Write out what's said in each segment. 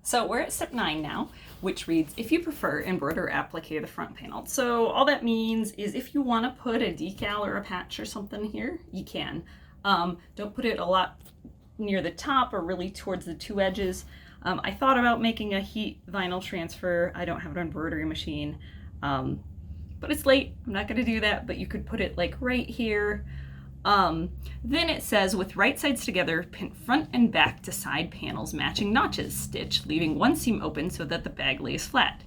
So we're at step 9 now, which reads, if you prefer, embroider or applique the front panel. So all that means is if you want to put a decal or a patch or something here, you can. Don't put it a lot near the top or really towards the two edges. I thought about making a heat vinyl transfer. I don't have an embroidery machine, but it's late. I'm not going to do that, but you could put it like right here. Then it says, with right sides together, pin front and back to side panels matching notches, stitch, leaving one seam open so that the bag lays flat,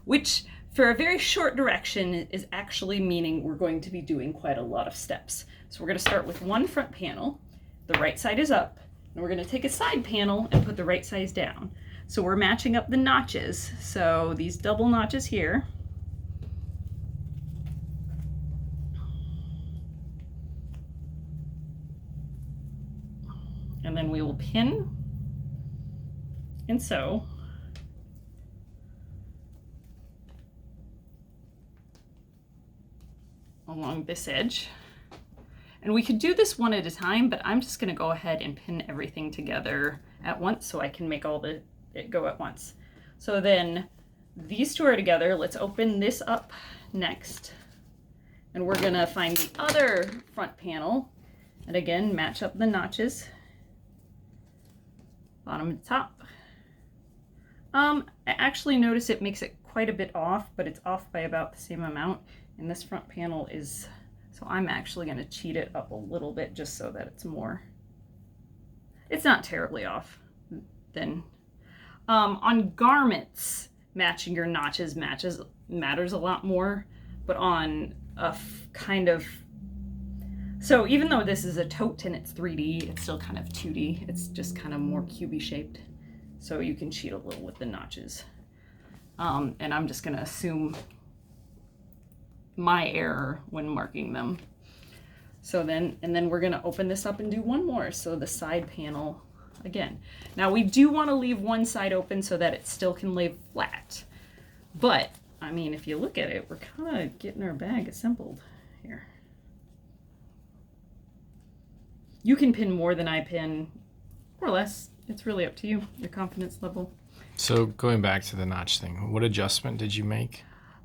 which for a very short direction is actually meaning we're going to be doing quite a lot of steps. So we're going to start with one front panel, the right side is up, and we're going to take a side panel and put the right sides down. So we're matching up the notches. So these double notches here, and then we will pin and sew along this edge. And we could do this one at a time, but I'm just gonna go ahead and pin everything together at once so I can make it go at once. So then these two are together. Let's open this up next. And we're gonna find the other front panel and again, match up the notches. Bottom to top. I actually notice it makes it quite a bit off, but it's off by about the same amount. And this front panel is, so I'm actually going to cheat it up a little bit just so that it's more, it's not terribly off. Then on garments, matching your notches matters a lot more, but on a kind of, so even though this is a tote and it's 3D, it's still kind of 2D. It's just kind of more cubey shaped. So you can cheat a little with the notches. And I'm just gonna assume my error when marking them. So then, and then we're gonna open this up and do one more. So the side panel again. Now we do wanna leave one side open so that it still can lay flat. But, I mean, if you look at it, we're kind of getting our bag assembled here. You can pin more than I pin, or less. It's really up to you, your confidence level. So going back to the notch thing, what adjustment did you make?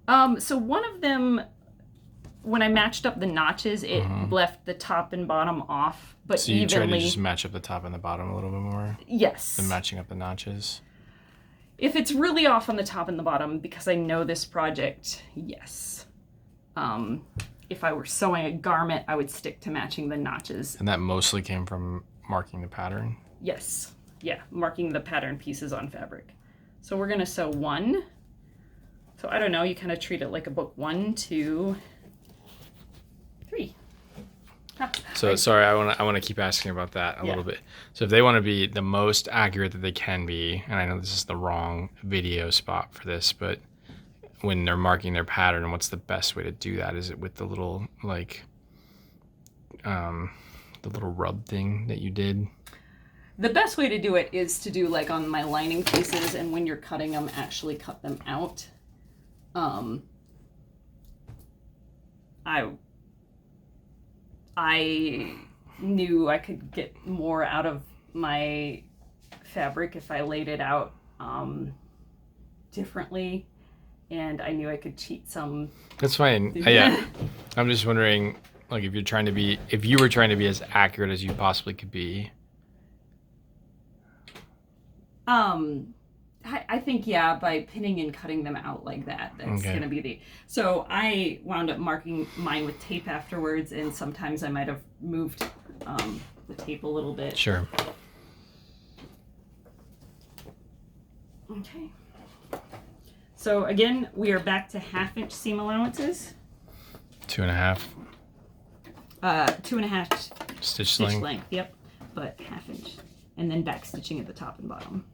So one of them, when I matched up the notches, it left the top and bottom off, but so you evenly. tried to just match up the top and the bottom a little bit more? Yes. Than matching up the notches? If it's really off on the top and the bottom, because I know this project, yes. If I were sewing a garment, I would stick to matching the notches. And that mostly came from marking the pattern? Yes. Yeah, marking the pattern pieces on fabric. So we're gonna sew one. So I don't know, you kind of treat it like a book. 1, 2, 3. So sorry, I want to keep asking about that a little bit. So if they want to be the most accurate that they can be, and I know this is the wrong video spot for this, but when they're marking their pattern, what's the best way to do that? Is it with the little like the little rub thing that you did? The best way to do it is to do like on my lining pieces, and when you're cutting them, actually cut them out. I knew I could get more out of my fabric if I laid it out differently, and I knew I could cheat some. That's fine. Yeah, I'm just wondering, like, if you were trying to be as accurate as you possibly could be. I think, yeah, by pinning and cutting them out like that, that's going to be the... So I wound up marking mine with tape afterwards, and sometimes I might have moved the tape a little bit. Sure. Okay. So again, we are back to 1/2 inch seam allowances. 2.5. 2.5 stitch length. Yep, but 1/2 inch, and then back stitching at the top and bottom.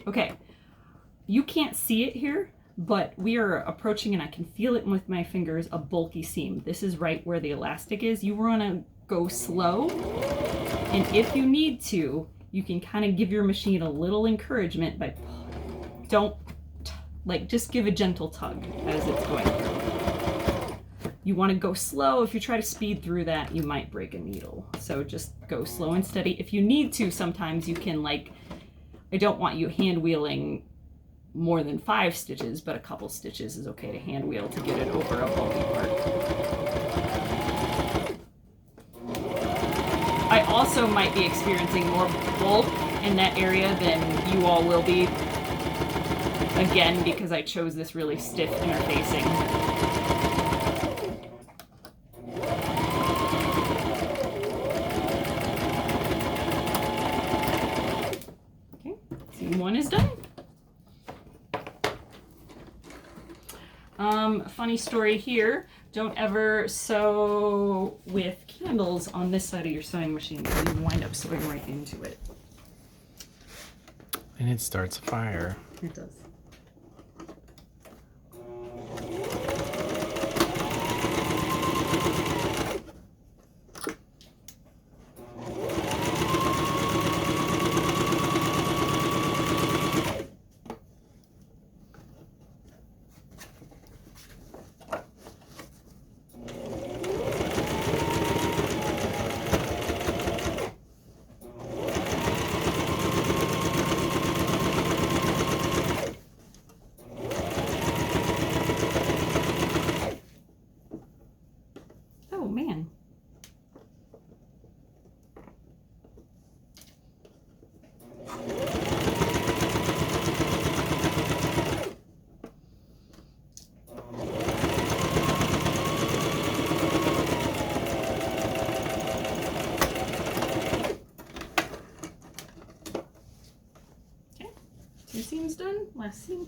Okay, you can't see it here, but we are approaching, and I can feel it with my fingers, a bulky seam. This is right where the elastic is. You want to go slow, and if you need to, you can kind of give your machine a little encouragement by don't, like, just give a gentle tug as it's going through. You want to go slow. If you try to speed through that, you might break a needle. So just go slow and steady. If you need to, sometimes you can, like, I don't want you hand wheeling more than 5 stitches, but a couple stitches is okay to hand wheel to get it over a bumpy part. I also might be experiencing more bulk in that area than you all will be. Again, because I chose this really stiff interfacing. Okay, seam 1 is done. Funny story here, don't ever sew with candles on this side of your sewing machine because you wind up sewing right into it. And it starts a fire. It does. Oh man. Okay, 2 seams done, last seam.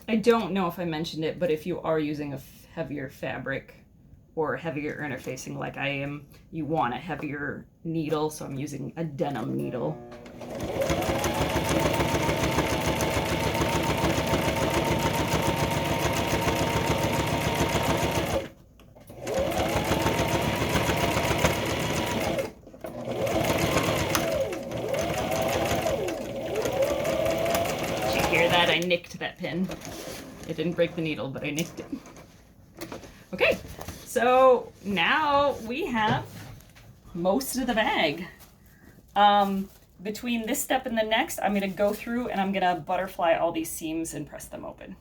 I don't know if I mentioned it, but if you are using a heavier fabric or heavier interfacing like I am, you want a heavier needle, so I'm using a denim needle. Did you hear that? I nicked that pin. It didn't break the needle, but I nicked it. Okay, so now we have most of the bag. Between this step and the next, I'm gonna go through and I'm gonna butterfly all these seams and press them open.